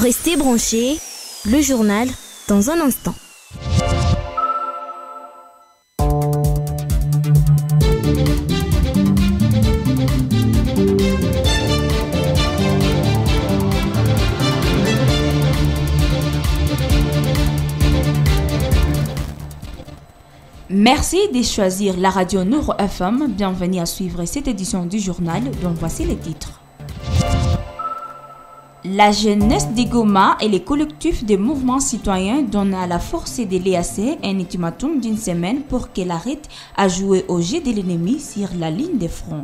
Restez branchés, le journal dans un instant. Merci de choisir la radio Nour FM. Bienvenue à suivre cette édition du journal dont voici les titres. La jeunesse de Goma et les collectifs des mouvements citoyens donnent à la force de l'EAC un ultimatum d'une semaine pour qu'elle arrête à jouer au jeu de l'ennemi sur la ligne de front.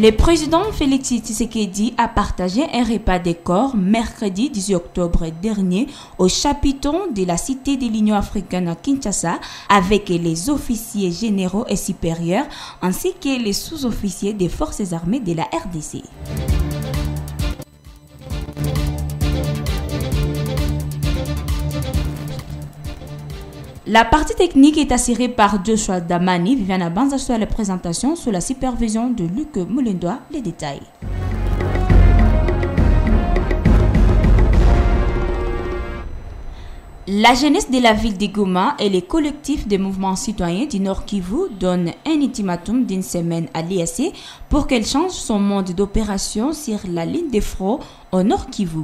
Le président Félix Tshisekedi a partagé un repas de corps mercredi 18 octobre dernier au chapiteau de la Cité de l'Union africaine à Kinshasa avec les officiers généraux et supérieurs ainsi que les sous-officiers des forces armées de la RDC. La partie technique est assurée par Joshua Damani, Viviana Banza sur la présentation sous la supervision de Luc Moulendois. Les détails. La jeunesse de la ville de Goma et les collectifs des mouvements citoyens du Nord Kivu donnent un ultimatum d'une semaine à l'EAC pour qu'elle change son mode d'opération sur la ligne de front au Nord Kivu.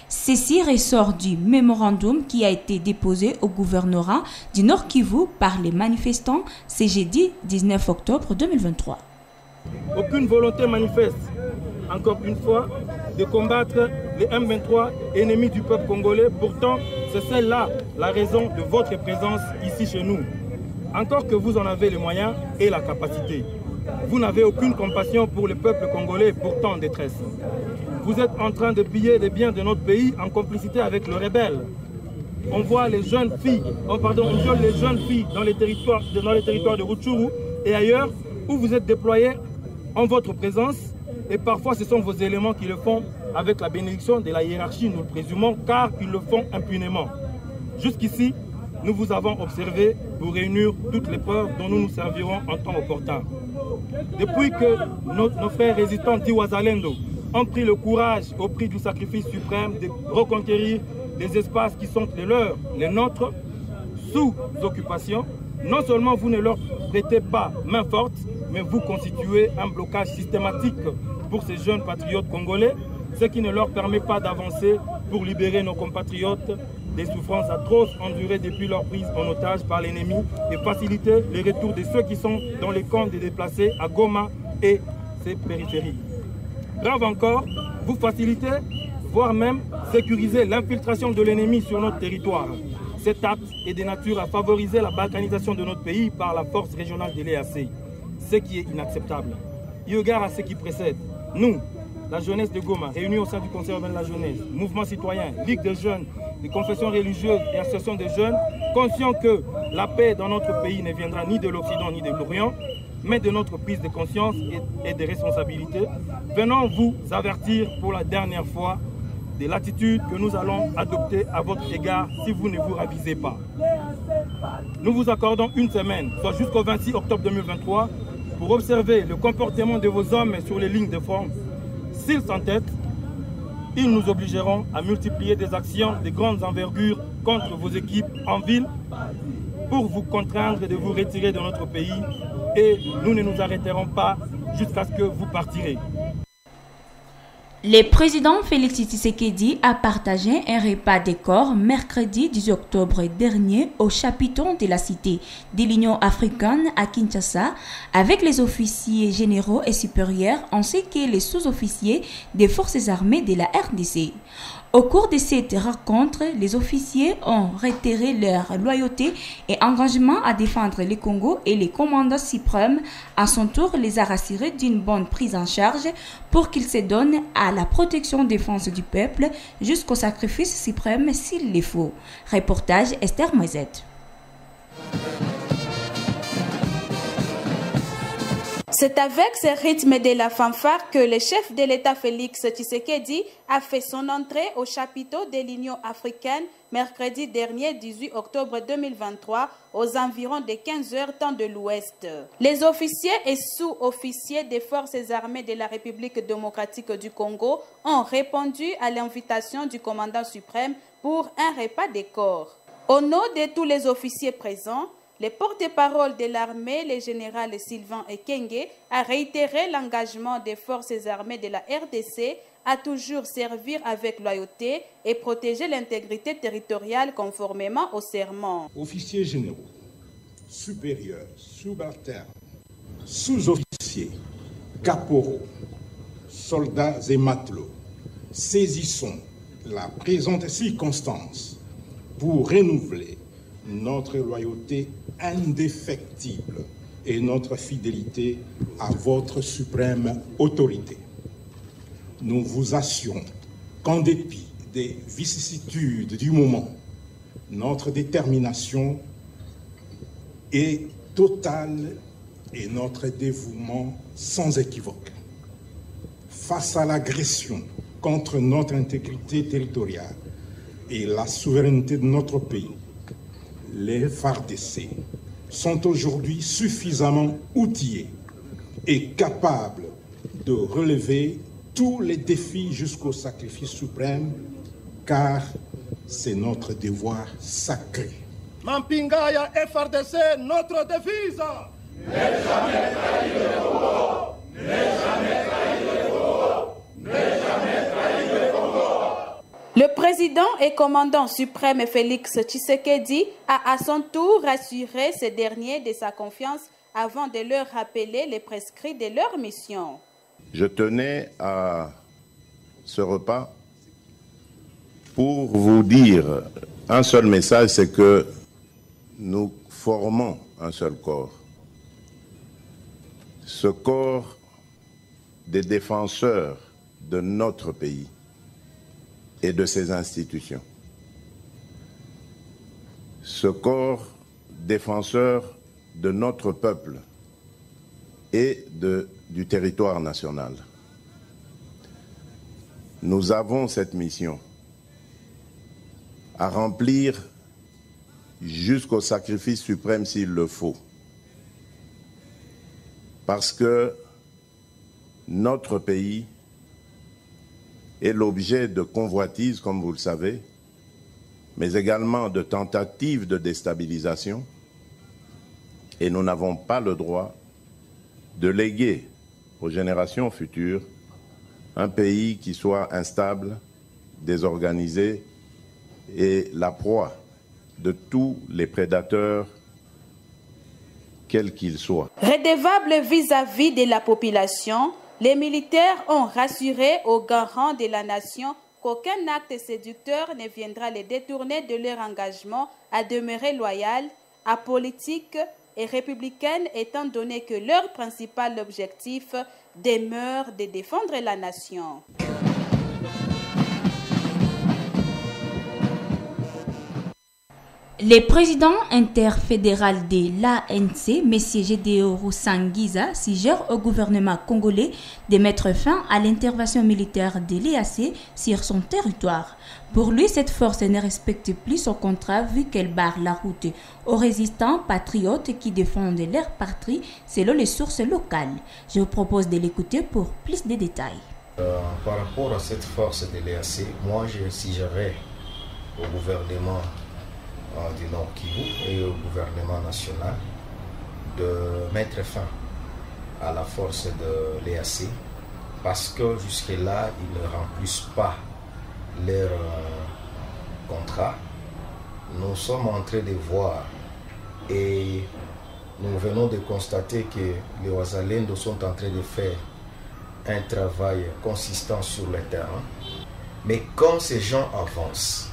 Ceci ressort du mémorandum qui a été déposé au gouvernorat du Nord Kivu par les manifestants ce jeudi 19 octobre 2023. Aucune volonté manifeste, encore une fois, de combattre les M23 ennemis du peuple congolais. Pourtant, c'est celle-là la raison de votre présence ici chez nous. Encore que vous en avez les moyens et la capacité. Vous n'avez aucune compassion pour le peuple congolais pourtant en détresse. Vous êtes en train de piller les biens de notre pays en complicité avec le rebelle. On voit les jeunes filles, on viole les jeunes filles dans les territoires de Rutshuru et ailleurs où vous êtes déployés en votre présence. Et parfois, ce sont vos éléments qui le font avec la bénédiction de la hiérarchie, nous le présumons, car ils le font impunément. Jusqu'ici, nous vous avons observé pour réunir toutes les preuves dont nous nous servirons en temps opportun. Depuis que nos frères résistants d'Iwazalendo ont pris le courage au prix du sacrifice suprême de reconquérir les espaces qui sont les leurs, les nôtres, sous occupation, non seulement vous ne leur prêtez pas main forte, mais vous constituez un blocage systématique pour ces jeunes patriotes congolais, ce qui ne leur permet pas d'avancer pour libérer nos compatriotes des souffrances atroces endurées depuis leur prise en otage par l'ennemi et faciliter le retour de ceux qui sont dans les camps des déplacés à Goma et ses périphéries. Grave encore, vous facilitez, voire même sécuriser l'infiltration de l'ennemi sur notre territoire. Cet acte est de nature à favoriser la balkanisation de notre pays par la force régionale de l'EAC, ce qui est inacceptable. Eu égard à ce qui précède, nous, la jeunesse de Goma, réunis au sein du Conseil urbain de la jeunesse, mouvement citoyen, ligue des jeunes, des confessions religieuses et associations de jeunes, conscients que la paix dans notre pays ne viendra ni de l'Occident ni de l'Orient, mais de notre prise de conscience et de responsabilité, venons vous avertir pour la dernière fois de l'attitude que nous allons adopter à votre égard si vous ne vous ravisez pas. Nous vous accordons une semaine, soit jusqu'au 26 octobre 2023, pour observer le comportement de vos hommes sur les lignes de front. S'ils s'entêtent, ils nous obligeront à multiplier des actions de grandes envergures contre vos équipes en ville pour vous contraindre de vous retirer de notre pays et nous ne nous arrêterons pas jusqu'à ce que vous partirez. Le président Félix Tshisekedi a partagé un repas de corps mercredi 18 octobre dernier au chapiteau de la Cité de l'Union africaine à Kinshasa avec les officiers généraux et supérieurs ainsi que les sous-officiers des forces armées de la RDC. Au cours de cette rencontre, les officiers ont réitéré leur loyauté et engagement à défendre le Congo et les commandants suprêmes, à son tour, les a rassurés d'une bonne prise en charge pour qu'ils se donnent à la protection et défense du peuple jusqu'au sacrifice suprême s'il le faut. Reportage Esther Moisette. C'est avec ce rythme de la fanfare que le chef de l'État Félix Tshisekedi a fait son entrée au chapiteau de l'Union africaine mercredi dernier 18 octobre 2023 aux environs de 15 h temps de l'Ouest. Les officiers et sous-officiers des forces armées de la République démocratique du Congo ont répondu à l'invitation du commandant suprême pour un repas des corps. Au nom de tous les officiers présents, le porte-parole de l'armée, le général Sylvain Ekenge, a réitéré l'engagement des forces armées de la RDC à toujours servir avec loyauté et protéger l'intégrité territoriale conformément au serment. Officiers généraux, supérieurs, subalternes, sous-officiers, caporaux, soldats et matelots, saisissons la présente circonstance pour renouveler notre loyauté indéfectible et notre fidélité à votre suprême autorité. Nous vous assurons qu'en dépit des vicissitudes du moment, notre détermination est totale et notre dévouement sans équivoque. Face à l'agression contre notre intégrité territoriale et la souveraineté de notre pays, les FARDC sont aujourd'hui suffisamment outillés et capables de relever tous les défis jusqu'au sacrifice suprême, car c'est notre devoir sacré. Mampingaya FARDC, notre devise. Ne jamais trahir le Congo, ne jamais trahir le Congo, ne jamais trahir le Congo. Le président et commandant suprême Félix Tshisekedi a à son tour rassuré ces derniers de sa confiance avant de leur rappeler les prescrits de leur mission. Je tenais à ce repas pour vous dire un seul message, c'est que nous formons un seul corps. Ce corps des défenseurs de notre pays et de ses institutions. Ce corps défenseur de notre peuple et du territoire national. Nous avons cette mission à remplir jusqu'au sacrifice suprême s'il le faut. Parce que notre pays est l'objet de convoitises, comme vous le savez, mais également de tentatives de déstabilisation. Et nous n'avons pas le droit de léguer aux générations futures un pays qui soit instable, désorganisé et la proie de tous les prédateurs, quels qu'ils soient. Redevables vis-à-vis de la population, les militaires ont rassuré aux garants de la nation qu'aucun acte séducteur ne viendra les détourner de leur engagement à demeurer loyal, apolitique et républicaine, étant donné que leur principal objectif demeure de défendre la nation. Les présidents interfédéral de l'ANC, M. Gédéon Rousanguiza, suggèrent au gouvernement congolais de mettre fin à l'intervention militaire de l'EAC sur son territoire. Pour lui, cette force ne respecte plus son contrat vu qu'elle barre la route aux résistants patriotes qui défendent leur patrie selon les sources locales. Je vous propose de l'écouter pour plus de détails. Par rapport à cette force de l'EAC, moi je suggérerais au gouvernement du Nord Kivu et au gouvernement national de mettre fin à la force de l'EAC parce que jusque-là, ils ne remplissent pas leur contrat. Nous sommes en train de voir et nous venons de constater que les Ouazalendo sont en train de faire un travail consistant sur le terrain. Mais quand ces gens avancent,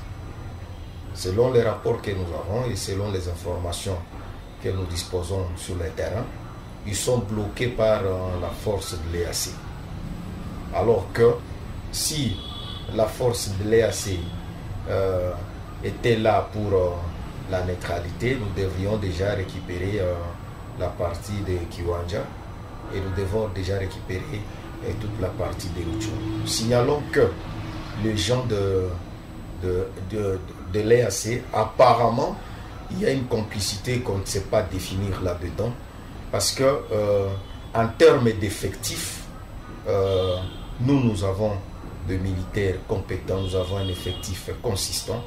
selon les rapports que nous avons et selon les informations que nous disposons sur le terrain, ils sont bloqués par la force de l'EAC. Alors que si la force de l'EAC était là pour la neutralité, nous devrions déjà récupérer la partie de Kiwanja et nous devons déjà récupérer toute la partie des Rutshuru. Signalons que les gens de l'EAC, apparemment, il y a une complicité qu'on ne sait pas définir là-dedans, parce que en termes d'effectifs, nous avons de militaires compétents, nous avons un effectif consistant,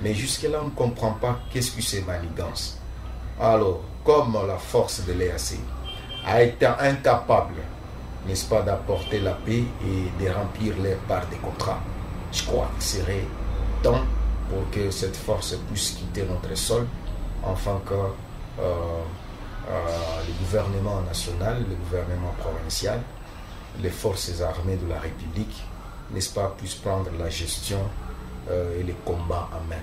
mais jusque-là, on ne comprend pas qu'est-ce que c'est manigance. Alors, comme la force de l'EAC a été incapable, n'est-ce pas, d'apporter la paix et de remplir les parts des contrats, je crois qu'il serait temps pour que cette force puisse quitter notre sol, afin que le gouvernement national, le gouvernement provincial, les forces armées de la République, n'est-ce pas, puissent prendre la gestion et les combats en main.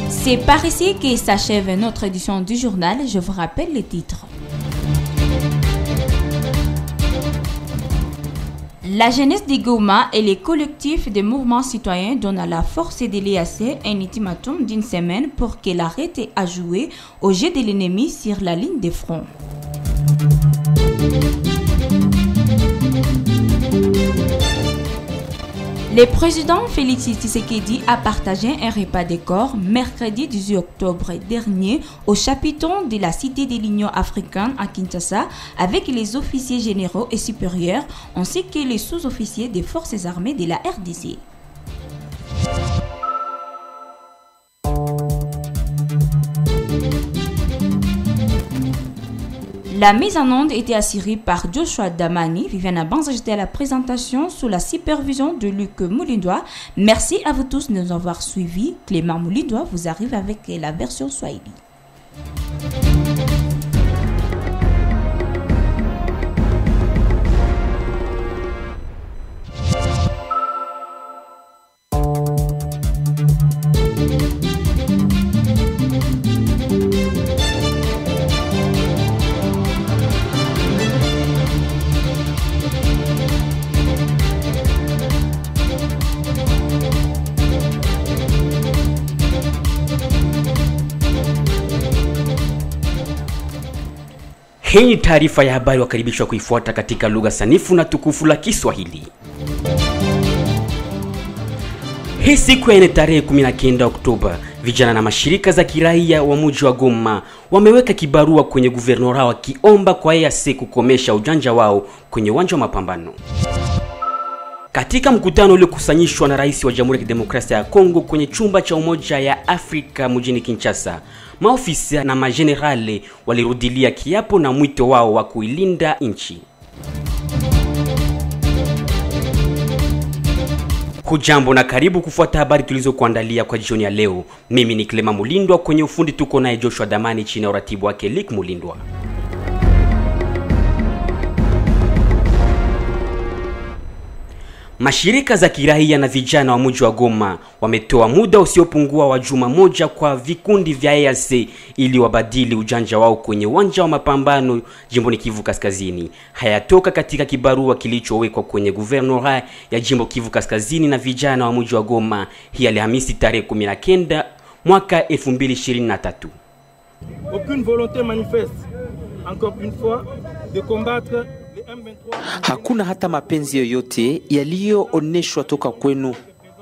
C'est par ici que s'achève notre édition du journal. Je vous rappelle les titres. La jeunesse de Goma et les collectifs des mouvements citoyens donnent à la force de l'EAC un ultimatum d'une semaine pour qu'elle arrête à jouer au jeu de l'ennemi sur la ligne de front. Le président Félix Tshisekedi a partagé un repas de corps mercredi 18 octobre dernier au chapiteau de la Cité de l'Union africaine à Kinshasa avec les officiers généraux et supérieurs ainsi que les sous-officiers des forces armées de la RDC. La mise en onde était assurée par Joshua Damani. Viviana Banza était à la présentation sous la supervision de Luc Moulindois. Merci à vous tous de nous avoir suivis. Clément Moulindois vous arrive avec la version Swahili. Hii ni taarifa ya habari, wakaribishwa kuifuata katika lugha sanifu na tukufu la Kiswahili. Hii siku ya tarehe 19 Oktoba, vijana na mashirika za kiraia wa mji wa Goma wameweka kibarua kwenye guvernora wakiomba kwa EAC kukomesha ujanja wao kwenye uwanja wa mapambano. Katika mkutano uliokusanyishwa na Rais wa Jamhuri ya Kidemokrasia ya Kongo kwenye chumba cha Umoja ya Afrika mjini Kinshasa, maofisa na majenerali walirudilia kiapo na mwito wao wa kuilinda nchi. Hujambo na karibu kufuata habari tulizokuandalia kwa jioni ya leo. Mimi ni Clement Mulindwa, kwenye ufundi tuko naye Joshua Damani chini ya uratibu wake Luc Mulindwa. Mashirika za kiraia na vijana wa mji wa Goma wametoa muda usiopungua wa juma moja kwa vikundi vya EAC ili wabadili ujanja wao kwenye uwanja wa mapambano jimboni Kivu Kaskazini. Hayatoka katika kibarua kilichowekwa kwenye guvernora ya jimbo Kivu Kaskazini na vijana wa mji wa Goma hii Alhamisi tarehe 19 mwaka 2023. Aucune volonté manifeste, encore une fois, de combattre. Hakuna hata mapenzi yoyote yaliyooneshwa toka kwenu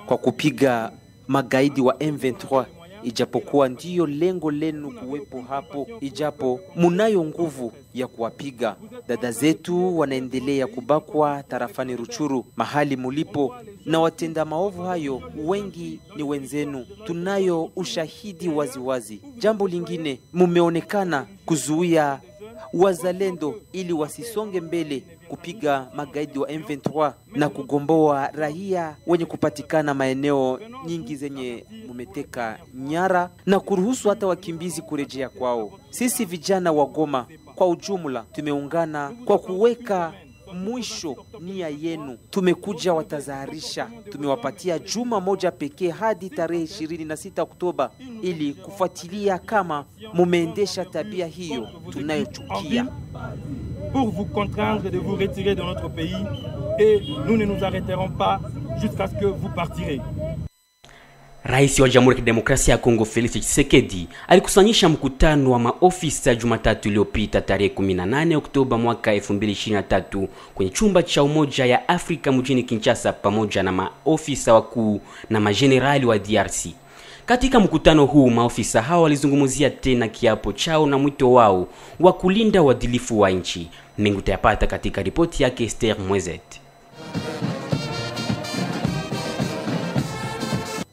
kwa kupiga magaidi wa M23, ijapokuwa ndiyo lengo lenu kuwepo hapo, ijapo munayo nguvu ya kuwapiga. Dada zetu wanaendelea kubakwa tarafani Rutshuru mahali mulipo, na watenda maovu hayo wengi ni wenzenu. Tunayo ushahidi waziwazi. Jambo lingine, mumeonekana kuzuia wazalendo ili wasisonge mbele kupiga magaidi wa M23 na kugomboa raia wenye kupatikana maeneo nyingi zenye mumeteka nyara na kuruhusu hata wakimbizi kurejea kwao. Sisi vijana wa Goma kwa ujumla tumeungana kwa kuweka mwisho nia yenu. Tumekuja watazaharisha, tumewapatia juma moja pekee hadi tarehe 26 Oktoba ili kufuatilia kama mumeendesha tabia hiyo tunayochukia. pour vous contraindre de vous retirer de notre pays et nous ne nous arrêterons pas jusqu'à ce que vous partirez. Rais wa Jamhuri ya Kidemokrasia ya Kongo Felix Tshisekedi alikusanyisha mkutano wa maofisa Jumatatu iliyopita tarehe 18 Oktoba mwaka 2023 kwenye chumba cha Umoja ya Afrika mjini Kinshasa pamoja na maofisa wakuu na majenerali wa DRC. Katika mkutano huu maofisa hao walizungumzia tena kiapo chao na mwito wao wa kulinda uadilifu wa nchi. Mengi utayapata katika ripoti yake Esther Mwezet.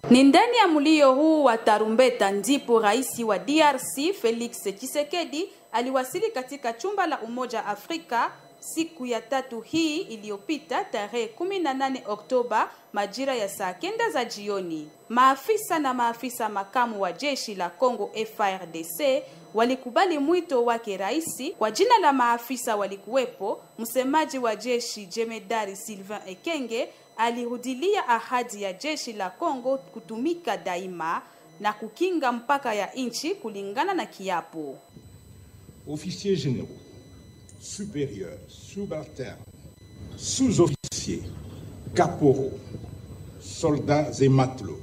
Ni ndani ya mlio huu wa tarumbeta ndipo rais wa DRC Felix Tshisekedi aliwasili katika chumba la Umoja Afrika siku ya tatu hii iliyopita tarehe 18 Oktoba majira ya saa 9 za jioni. Maafisa na maafisa makamu wa jeshi la Kongo FARDC walikubali mwito wake rais. Kwa jina la maafisa walikuwepo msemaji wa jeshi Jemedari Sylvain Ekenge alirudilia ahadi ya jeshi la Kongo kutumika daima na kukinga mpaka ya nchi kulingana na kiapo. Officiers généraux, supérieurs, subalternes, sous-officiers, caporaux, soldats et matelots.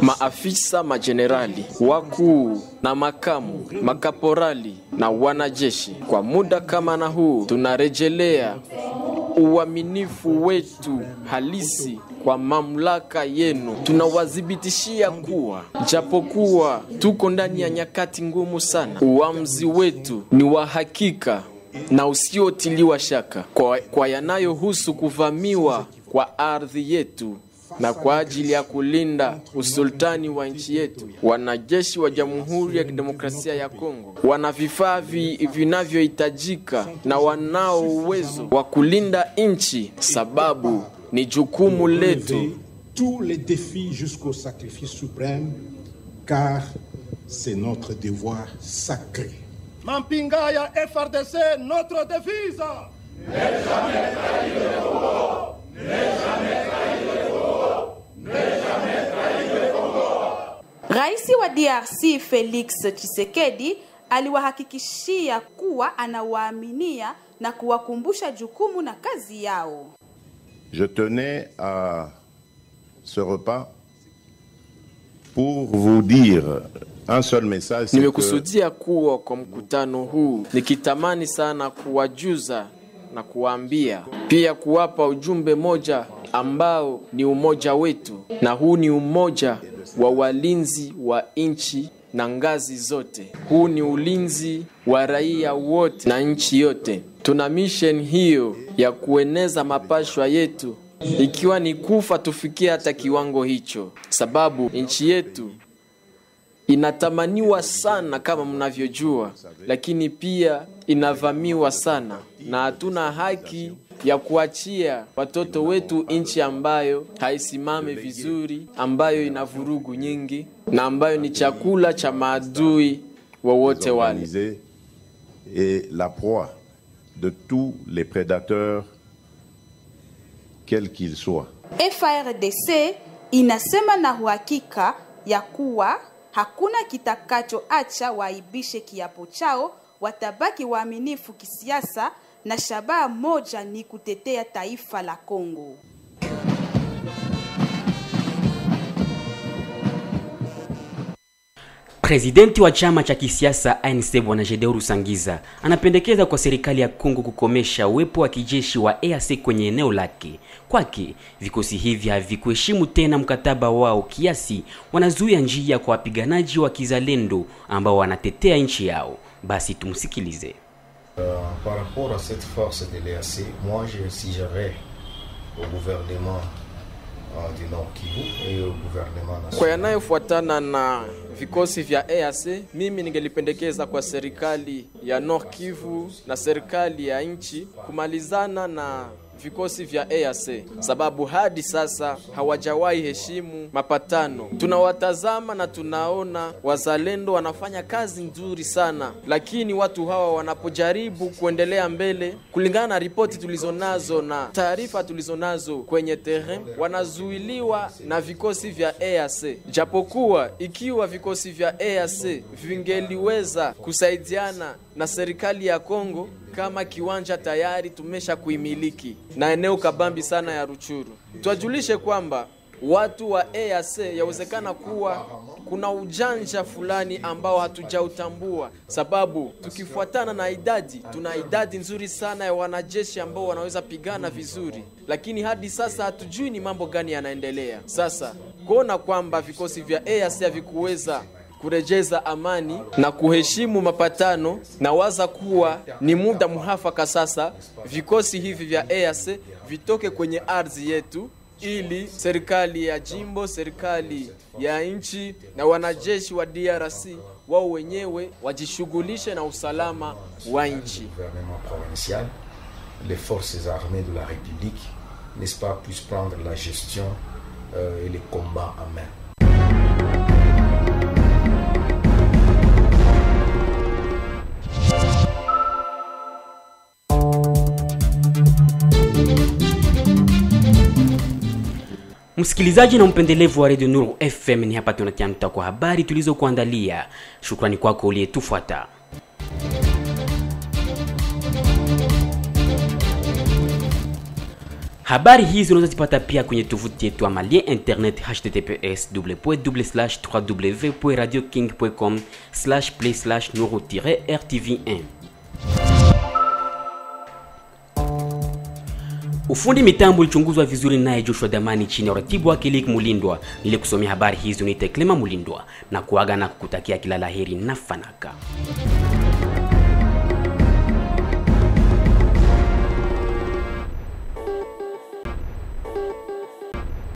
Maafisa majenerali, wakuu na makamu, makaporali na wanajeshi. Kwa muda kama na huu tunarejelea uaminifu wetu halisi kwa mamlaka yenu. Tunawadhibitishia kuwa japokuwa tuko ndani ya nyakati ngumu sana, uamuzi wetu ni wa hakika na usiotiliwa shaka kwa yanayohusu kuvamiwa kwa ardhi yetu na kwa ajili ya kulinda usultani wa nchi yetu. Wanajeshi wa Jamhuri ya Kidemokrasia ya Kongo wana vifaa vinavyohitajika na wanao uwezo wa kulinda nchi, sababu ni jukumu letu. Tous les défis jusqu'au sacrifice suprême, car c'est notre devoir sacré. Mampinga ya FARDC, notre devise. Ne jamais trahir le Congo. Ne jamais trahir le Congo. Ne jamais trahir le Congo. Rais wa DRC Felix Tshisekedi aliwahakikishia kuwa anawaaminia na kuwakumbusha jukumu na kazi yao. Je tenais à ce repas pour vous dire un seul message. Nimekusudia kuwa kwa mkutano huu nikitamani sana kuwajuza na kuwaambia, pia kuwapa ujumbe moja ambao ni umoja wetu, na huu ni umoja wa walinzi wa nchi na ngazi zote. Huu ni ulinzi wa raia wote na nchi yote. Tuna mission hiyo ya kueneza mapashwa yetu, ikiwa ni kufa tufikie hata kiwango hicho, sababu nchi yetu inatamaniwa sana kama mnavyojua, lakini pia inavamiwa sana, na hatuna haki ya kuachia watoto wetu nchi ambayo haisimame vizuri, ambayo ina vurugu nyingi na ambayo ni chakula cha maadui wowote wale. Et la proie de tous les prédateurs, quels qu'ils soient. FARDC inasema na uhakika ya kuwa hakuna kitakachoacha waibishe kiapo chao, watabaki waaminifu kisiasa na shabaha moja ni kutetea taifa la Kongo. Presidenti wa chama cha kisiasa ANC Bwana Jedeo Rusangiza anapendekeza kwa serikali ya Kongo kukomesha uwepo wa kijeshi wa EAC kwenye eneo lake. Kwake vikosi hivi havikuheshimu tena mkataba wao kiasi wanazuia njia kwa wapiganaji wa kizalendo ambao wanatetea nchi yao. Basi tumsikilize. Par rapport à cette force de l'EAC, moi j'exigerais au gouvernement du Nord Kivu et au gouvernement national. Kwa yanayofuatana na vikosi vya EAC, mimi ningelipendekeza kwa serikali ya Nord Kivu na serikali ya nchi kumalizana na vikosi vya EAC, sababu hadi sasa hawajawahi heshimu mapatano. Tunawatazama na tunaona wazalendo wanafanya kazi nzuri sana, lakini watu hawa wanapojaribu kuendelea mbele, kulingana na ripoti tulizonazo na taarifa tulizonazo kwenye terrain, wanazuiliwa na vikosi vya EAC. Japokuwa ikiwa vikosi vya EAC vingeliweza kusaidiana na serikali ya Kongo kama kiwanja tayari tumesha kuimiliki na eneo kabambi sana ya Ruchuru. Tuwajulishe kwamba watu wa EAC yawezekana kuwa kuna ujanja fulani ambao hatujautambua, sababu tukifuatana na idadi, tuna idadi nzuri sana ya wanajeshi ambao wanaweza pigana vizuri, lakini hadi sasa hatujui ni mambo gani yanaendelea. Sasa kuona kwamba vikosi vya EAC havikuweza kurejeza amani na kuheshimu mapatano, na waza kuwa ni muda muhafaka sasa vikosi hivi vya EAC vitoke kwenye ardhi yetu, ili serikali ya jimbo, serikali ya nchi na wanajeshi wa DRC wao wenyewe wajishughulishe na usalama wa nchi. Les forces armées de la République, n'est-ce pas, puissent prendre la gestion et les combats en main. Msikilizaji na mpendelevu wa Radio Nuru FM, ni hapa tunatia nukta kwa habari tulizokuandalia. Shukrani kwako uliyetufuata. Habari hizi unaweza zipata pia kwenye tovuti yetu ya malien internet https://www.radioking.com/play/nuru-rtv1. Ufundi mitambo ulichunguzwa vizuri naye Joshua Damani chini ya uratibu wa Kilik Mulindwa. Nilikusomea habari hizi, ni Teklema Mulindwa na kuaga na kukutakia kila laheri na fanaka.